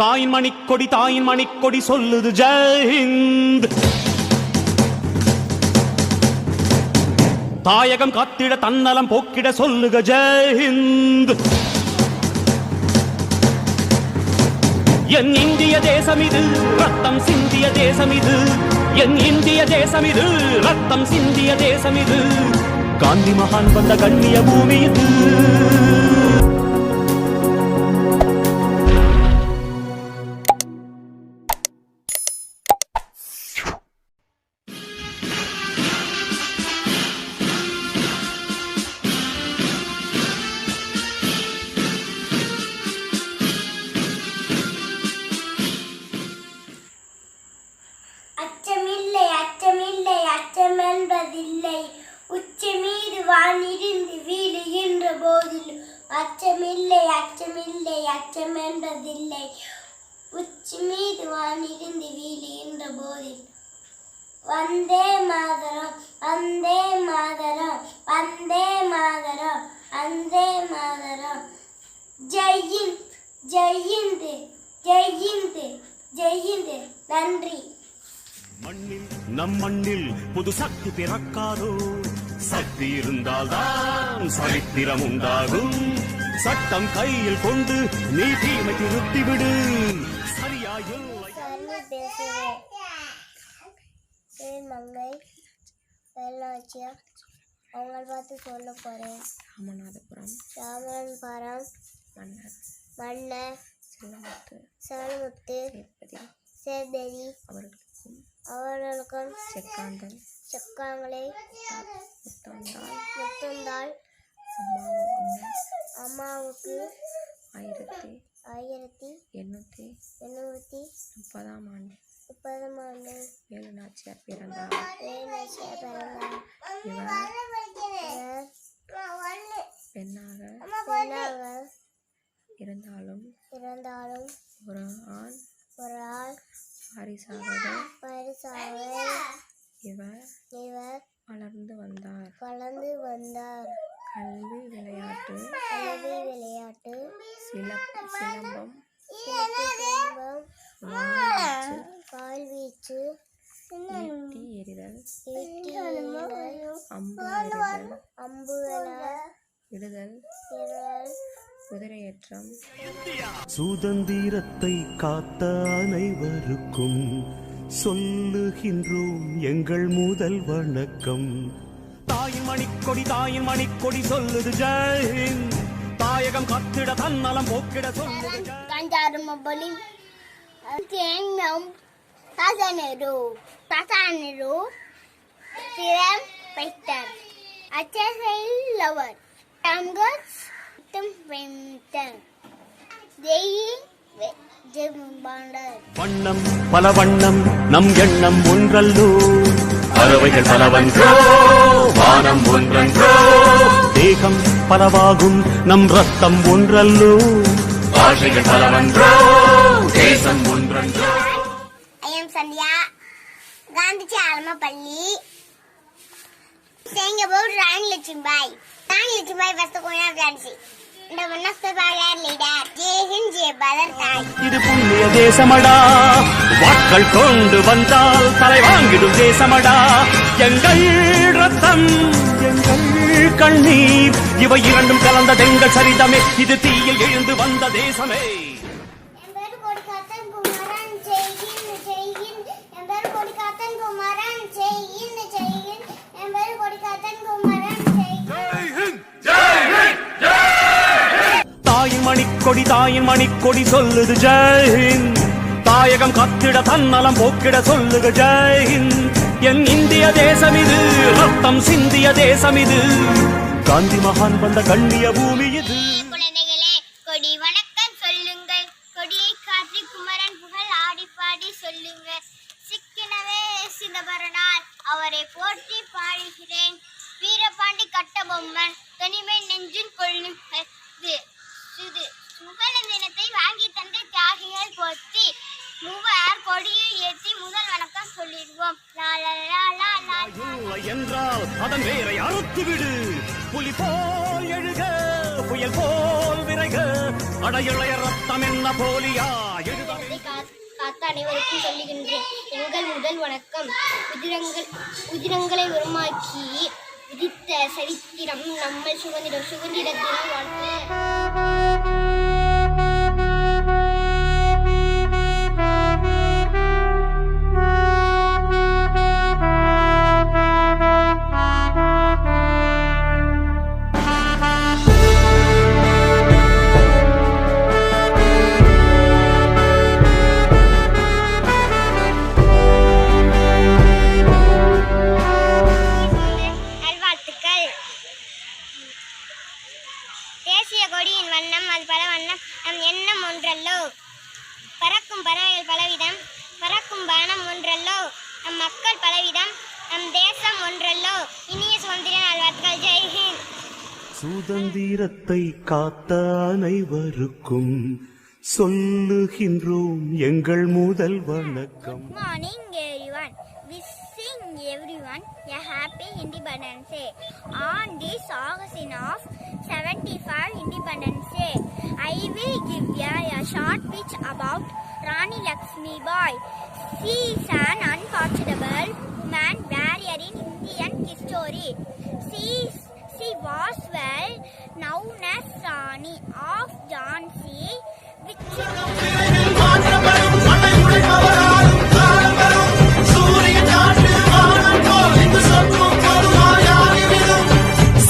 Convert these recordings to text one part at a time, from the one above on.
தாயின் மணிக்கொடி சொல்லுது ஜெயஹிந்த். தாயகம் காத்திட தன்னலம் போக்கிட சொல்லுக ஜெயஹிந்த். என் இந்திய தேசம் இது ரத்தம் சிந்திய தேசம் இது, என் இந்திய தேசம் இது ரத்தம் சிந்திய தேசம் இது, காந்தி மகான் வந்த கண்ணிய பூமி இது. அச்சமில்லை அச்சமில்லை அச்சமென்பதில்லை, உச்சி மீது வானிருந்து வீழுகின்ற போதிலும் அச்சமில்லை அச்சமில்லை அச்சமென்பதில்லை, உச்சி மீது வானிருந்து வீழுகின்ற போதிலும். வந்தே மாதரம் வந்தே மாதரம் வந்தே மாதரம் வந்தே மாதரம், ஜெய்ஹிந்த் ஜெய்ஹிந்த் ஜெய்ஹிந்த் ஜெய்ஹிந்த். நன்றி. நம் மண்ணில் புது சக்தி பிறக்காதோ, சக்தி இருந்தால்தான் சரித்திரம் உண்டாகும். சட்டம் கையில் கொண்டு நீ தீமை திருத்திவிடு. மங்கை வெள்ளாச்சியா அவங்கள பார்த்து சொல்ல போறேன். ராமநாதபுரம் ராமநாதபுரம் மன்னர் செல்வமுத்து சேதுபதி அவர்களுக்கும் செக்காங்களை முத்தந்தாள் அம்மாவுக்கு 1830 ஆண்டு வேலுநாச்சியார் பிறந்தார். இவர் பெண்ணாக இருந்தாலும் ஒரு ஆண் வாரிசாக இவர் வளர்ந்து வந்தார். கல்வி விளையாட்டு சிலம்பம் வாழ்வீச்சு ஈட்டி எறிதல் அம்பு இடுதல் குதிரையேற்றம். சுதந்திரத்தை காத்த அனைவருக்கும் சொல்லுகின்றோம் எங்கள் முதல் வணக்கம். தாயின் மணிக்கொடி சொல்லுது ஜெயஹிந்த். தாயகம் காத்திட தன்னலம் போக்கிட சொல்லுது கஞ்சாருமபலி தேங்கம் தாசானரு திரம் பைட்டர் அச்சைல் லவர் தங்கஸ் வெம்டன் தேயி ஜெம்பாண்டர். வண்ணம் பல வண்ணம் நம் எண்ணம் ஒன்றல்லோ, பறவைகள் பலவன்றோ வானம் ஒன்றன்றோ, தேகம் பலவாகும் நம் ரத்தம் ஒன்றல்லோ, பாஷைகள் பலவன்றோ தேசம் ஒன்றன்றோ. I am Sandhya, Gandhi Almapalli, saying about Rani Lachimbai. Rani Lachimbai was the queen of Jhansi. The one of the Bhagat leader, Jayhind Jay Badar. இது புண்ணிய தேசமடா, வாட்கள் கொண்டு வந்தால் தலை வாங்கிடும் தேசமடா. எங்கள் ரத்தம் எங்கள் கண்ணீர் இவை இரண்டும் கலந்த எங்கள் சரிதமே, இது தீயில் எழுந்து வந்த தேசமே. தாயின் மணிக்கொடி சொல்லுது ஜெயஹிந்த். தாயகம் காத்திட தன்னலம் போக்கிட சொல்லுக ஜெயஹிந்த். என் இந்திய தேசம் இது ரத்தம் சிந்திய தேசம் இது, காந்தி மகான் வந்த கண்ணிய பூமி இது. குழந்தைகளே கொடி வணக்கம் சொல்லுங்கள், கொடியை காத்து குமரன் புகழ் ஆடி பாடி சொல்லுங்க. சிக்கினவே சிதம்பரனார் அவரை போற்றி பாடுகிறேன். வீரபாண்டி கட்டபொம்மன் தனிமை நெஞ்சின் கொள்ளுங்கள். சுகல தினத்தை வாங்கி தந்த தியாகிகள் போற்றி மூவர் கொடியை ஏற்றி முதல் வணக்கம் சொல்லிடுவோம். என்றால் அதன் வேரை அறுத்து விடு. புலி போல் எழுக, புயல் போல் விரைக, அடையிளைய ரத்தம் என்ன போலியா எழுதவே. காத்த அனைவருக்கும் சொல்லுகின்றேன் எங்கள் முதல் வணக்கம். உதிரங்களை உருமாக்கி விதித்த சரித்திரம் நம்ம சுதந்திர தினம் வாழ்த்து. தேசிய கொடியின் வண்ணம் அது பல வண்ணம், நம் எண்ணம் ஒன்றல்லோ. பறக்கும் பறவைகள் பலவிதம், பறக்கும் பானம் ஒன்றல்லோ. நம் மக்கள் பலவிதம், நம் தேசம் ஒன்றல்லோ. இனிய சுதந்திர நல்வாழ்த்துக்கள். ஜெய்ஹிந்த். சுதந்திரத்தை காத்த அனைவருக்கும் சொல்லுகின்றோம் எங்கள் முதல் வணக்கம். Good morning everyone. Wishing everyone a happy Independence Day. On this August of 75 Independence Day, I will give you a short speech about Rani Lakshmi Bai. She is an unforgettable woman warrior in Indian history. She was well known as Rani of Jhansi, which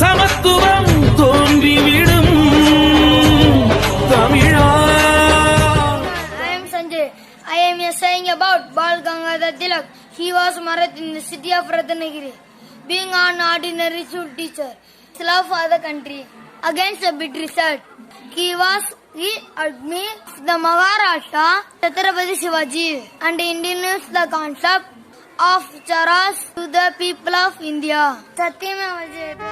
சமத்துவம் தோன்றிவிடும் தமிழா. I am Sanjay. I am here saying about Bal Gangadhar Tilak. He was married in the city of Ratnagiri. Being an ordinary school teacher, his love for the country against a bit result. He admits the Maharashtra Chhatrapati Shivaji and introduced the concept of Swaraj to the people of India. Satyameva Jayate.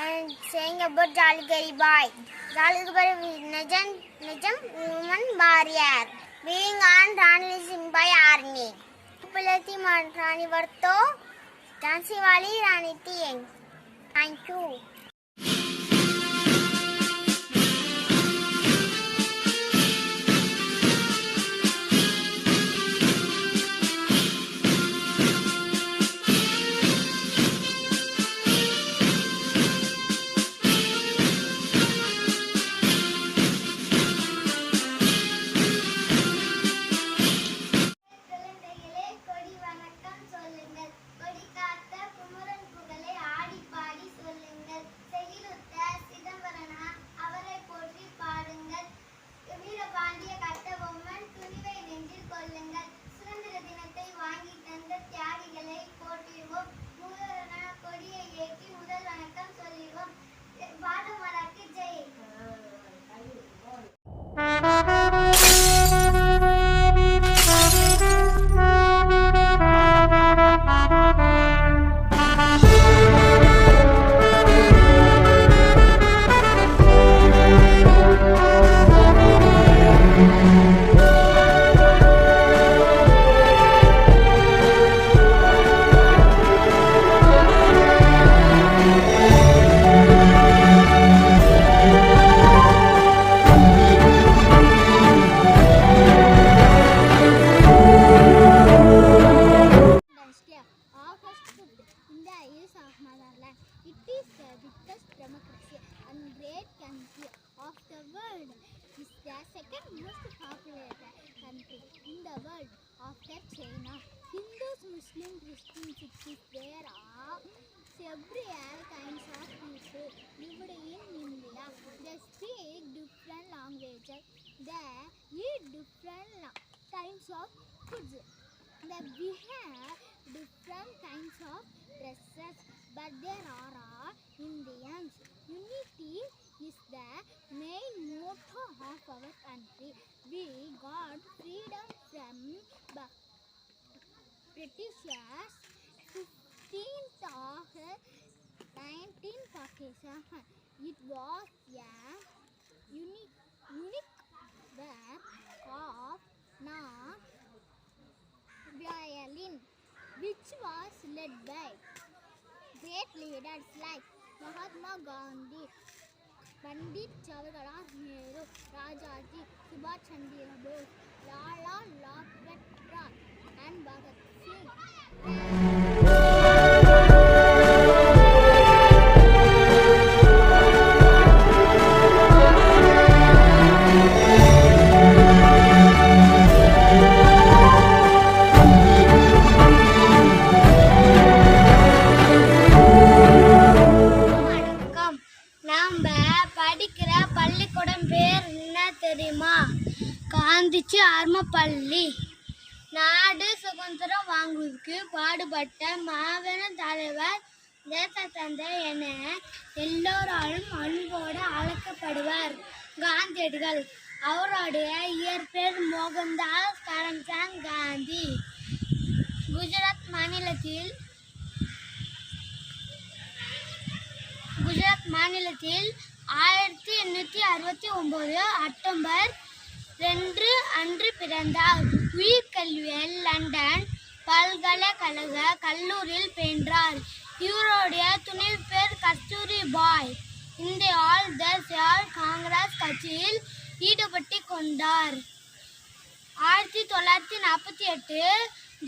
I am saying about Jalgari Bai. Jalgari Bai is Nijam woman warrior. Being on Rani Lakshmi Bai army. Pulati Rani Varto, Jhansi Wali Rani Tieng. Thank you. after China. Hindus, Muslims, Christians, Sikhs, there are several kinds of people lived in India. They speak different languages. They eat kinds of foods. That we have different kinds of dresses, but there are all Indians. Unity is the main motto of our country. We got freedom from Britishers 15th of 1947. It was a unique work of non-violin, which was led by great leaders like Mahatma Gandhi, Pandit Jawaharlal Nehru, Rajaji, Subhash Chandra Bose, Lala Lajpat Rai, and Bhagat Singh. வணக்கம். நம்ம படிக்கிற பள்ளிக்கூடம் பேர் என்ன தெரியுமா? காந்திஜி ஆரம்ப பள்ளி. நாடு சுதந்திரம் வாங்குவதற்கு பாடுபட்ட மாபெரும் தலைவர், தேச தந்தை என எல்லோராலும் அன்போடு அழைக்கப்படுவார் காந்தியடிகள். அவருடைய இயற்பெயர் மோகன்தாஸ் கரம்சந்த் காந்தி. குஜராத் மாநிலத்தில் 1869 அக்டோபர் 2 அன்று பிறந்தார். உயிர்கல்வியில் லண்டன் பல்கலைக்கழக கல்லூரியில் பயின்றார். இவருடைய துணை பேர் கஸ்தூரி பாய். இந்திய ஆல் தேசிய காங்கிரஸ் கட்சியில் ஈடுபட்டு கொண்டார். 1948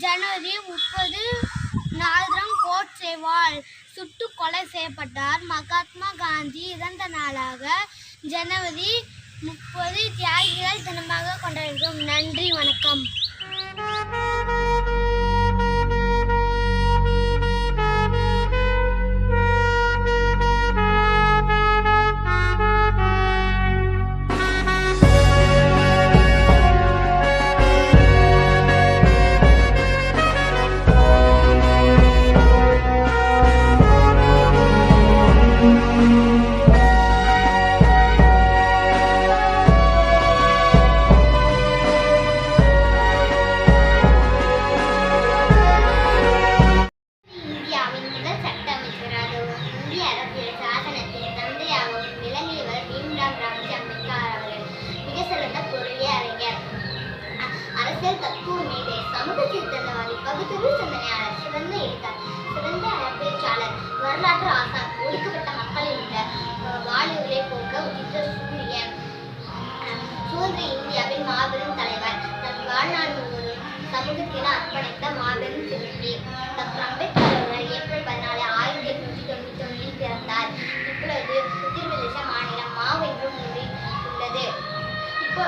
ஜனவரி 30 நாதரம் கோட்சேவால் சுட்டு கொலை செய்யப்பட்டார். மகாத்மா காந்தி இறந்த நாளாக ஜனவரி 30 தியாகிகள் தினமாக கொண்டாடுகிறோம். நன்றி, வணக்கம். இந்தியாவின் முதல் சட்ட அமைச்சராக இந்திய அரசியல் சாசனத்தின் தந்தையாகவும் விளங்கியவர் பீம்ராவ் ராம்ஜி அம்பேத்கர் அவர்கள். மிக சிறந்த பொருளிய அறிஞர், அரசியல் தத்துவ மேதை, சமூக சீர்திருத்தவாதி, பகுத்தறிவு சிந்தனையாளர், சிறந்த எழுத்தாளர், சிறந்த பேச்சாளர், வரலாற்று ஆசான், ஒடுக்கப்பட்ட மக்களின் வாழ்வுகளை போக்க உதித்த சூரியன், சுதந்திர இந்தியாவின் மாபெரும் தலைவர், தன் வாழ்நாள் முழுவதும் சமூகத்தின அர்ப்பணித்த மாபெரும் சிற்பி டாக்டர் அம்பேத்கர் அவர்கள் ஏப்ரல் 14, 1891 பிறந்தார். இப்பொழுது உத்தரப்பிரதேச மாநிலம் மாவ் என்ற ஊரில் உள்ளது. இப்போ